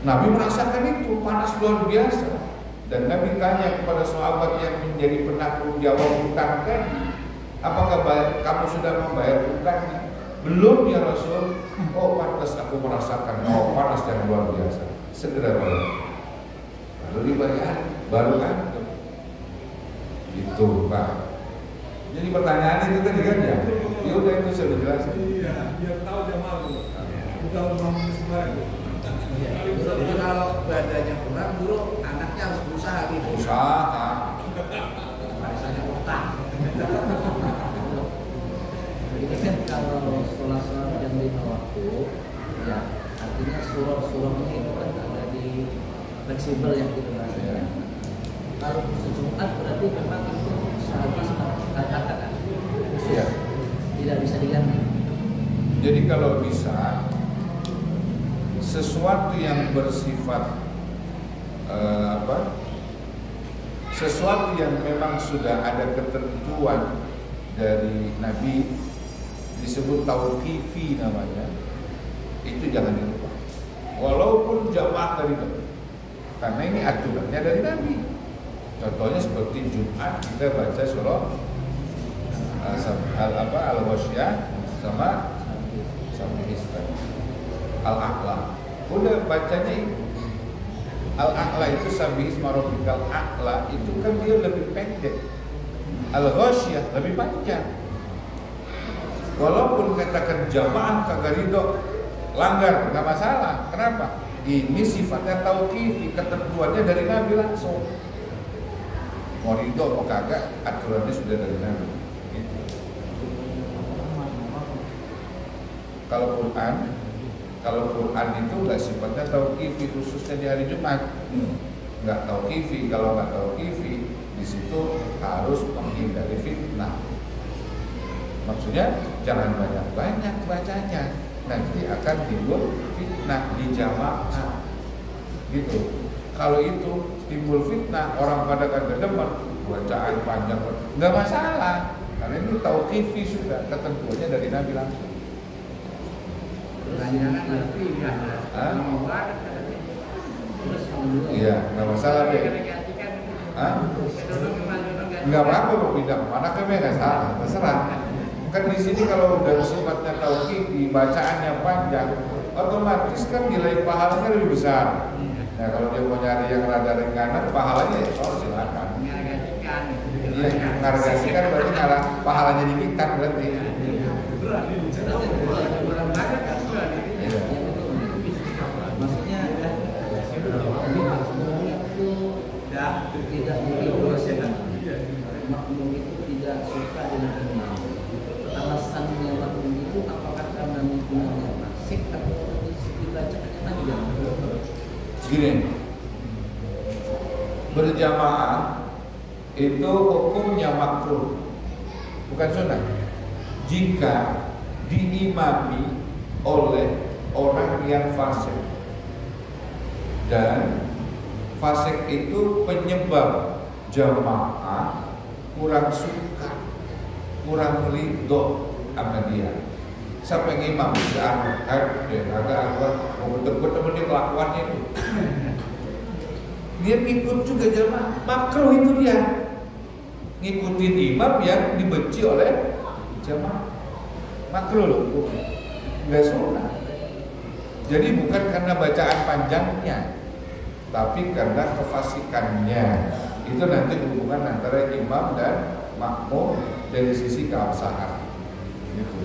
Nabi merasakan itu panas luar biasa. Dan Nabi tanya kepada sahabat yang menjadi penanggung jawab hutang tadi, apakah kamu sudah membayar hutangnya? Belum ya Rasul. Oh pantas aku merasakan panas yang luar biasa. Segera bayar. Lalu dibayar, baru kan? Itu Pak. Jadi pertanyaan itu tadi kan ya? Ya udah itu sudah jelas. Iya, biar tahu dia malu. Udah mau sebenarnya. Jadi kalau badannya kurang, guru anaknya harus berusaha gitu. Usaha. Misalnya utang. Jadi kan kalau sholat jam 5 waktu, ya artinya surah-surahnya itu kan ada di fleksibel yang gitu bahasanya. Kalau sejumat berarti memang itu sehabis kata-kata kan. Iya. Tidak bisa diganti. Jadi kalau bisa sesuatu yang bersifat sesuatu yang memang sudah ada ketentuan dari Nabi, disebut tauqifi namanya, itu jangan dilupa walaupun jamaah dari Nabi, karena ini aturannya dari Nabi. Contohnya seperti Jumat kita baca surah Al-Wasyah sama Al-A'la. Udah bacanya itu Al-A'la itu Sabbihisma Rabbikal A'la, itu kan dia lebih pendek. Al-Ghasyiyah lebih panjang. Walaupun katakan jamaah kagak ridho, langgar nggak masalah. Kenapa? Ini sifatnya tauqifi, ketentuannya dari Nabi langsung. Mau ridho mau kagak, aturannya sudah dari Nabi. Gitu. Kalau Quran itu nggak sifatnya tauqifi, khususnya di hari Jumat. Nggak tauqifi, kalau nggak tauqifi di situ harus menghindari fitnah. Maksudnya jangan banyak-banyak bacanya, nanti akan timbul fitnah di jamaah. Gitu. Kalau itu timbul fitnah, orang pada kagak demen, bacaan panjang, nggak masalah, karena ini tauqifi sudah, ketentuannya dari Nabi langsung. Pertanyaan nanti ya. Hah? Mau wadah katanya. Terus yang kedua. Iya, nggak masalah deh. Hah? Nggak apa-apa mau pindah kemana kan nggak salah, terserah. Kan di sini kalau udah sifatnya tauhid, bacaannya panjang, otomatis kan nilai pahalanya lebih besar. Nah kalau dia mau nyari yang rada ringanan, pahalanya ya soal silakan. Iya, ngargasikan berarti karena pahalanya dikit kan berarti. Iya. Maksudnya tidak makmum itu tidak suka dengan imam. Alasannya makmum itu apakah karena lingkungannya fasik atau dibacakannya panjang? Gini, berjamaah itu hukumnya makruh, bukan sunnah. Jika diimami oleh orang yang fasik, dan fasik itu penyebab jamaah kurang suka, kurang ridho sama dia. Sampai ngimam bisa agak mau betul-betul dia kelakuannya itu. Dia ngikut juga jamaah, makruh itu dia. Ngikutin imam yang dibenci oleh jamaah. Makruh loh, nggak sunnah. Jadi bukan karena bacaan panjangnya, tapi karena kefasikannya. Itu nanti hubungan antara imam dan makmum dari sisi keabsahan. Gitu.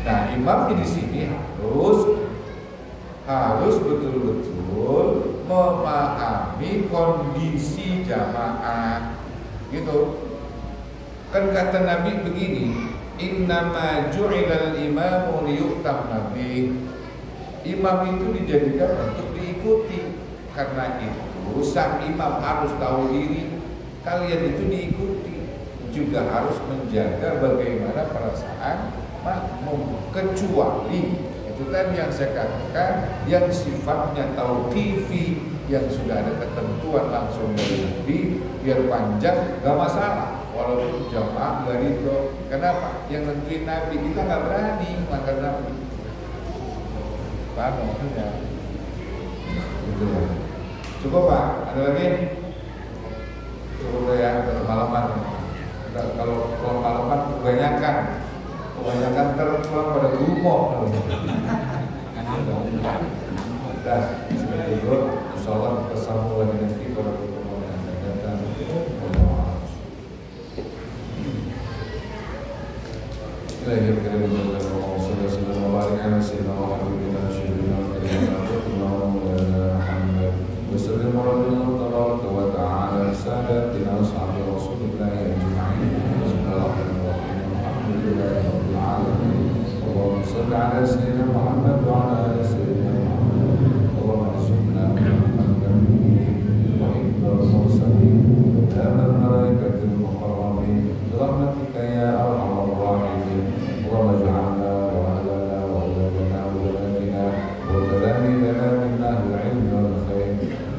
Nah, imam di sini harus betul-betul memahami kondisi jamaah. Gitu. Kan kata Nabi begini, innama ju'ilal imamu liyu'tamma bih. Imam itu dijadikan untuk diikuti. Karena itu sang imam harus tahu diri, kalian itu diikuti, juga harus menjaga bagaimana perasaan makmum. Kecuali itu tadi yang saya katakan, yang sifatnya tauqifi, yang sudah ada ketentuan langsung dari Nabi, biar panjang gak masalah, walaupun jamaah gak ridho. Kenapa? Yang nentuin Nabi, kita gak berani melanggar Nabi. Paham maksudnya? Gitu ya. Cukup Pak, ada lagi? Cukup ya, malaman. Kalau malaman kebanyakan terpulang pada gumoh. Dan sudah tidur, insyaallah kita sambung lagi nanti pada pertemuan yang akan datang. على سيدنا محمد وعلى آل سيدنا محمد اللهم ارزقنا محمد وحفظ المرسلين وآمن الملائكة المقربين برحمتك يا أرحم الراحمين اللهم اجعلنا وأهلنا وأولادنا وبناتنا وتلاميذنا من أهل العلم والخير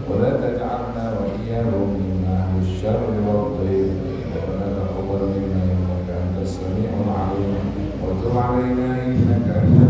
ولا تجعلنا وإياهم من أهل الشر والضيق ربنا تقبل منا إنك أنت السميع العليم وتب علينا إنك أنت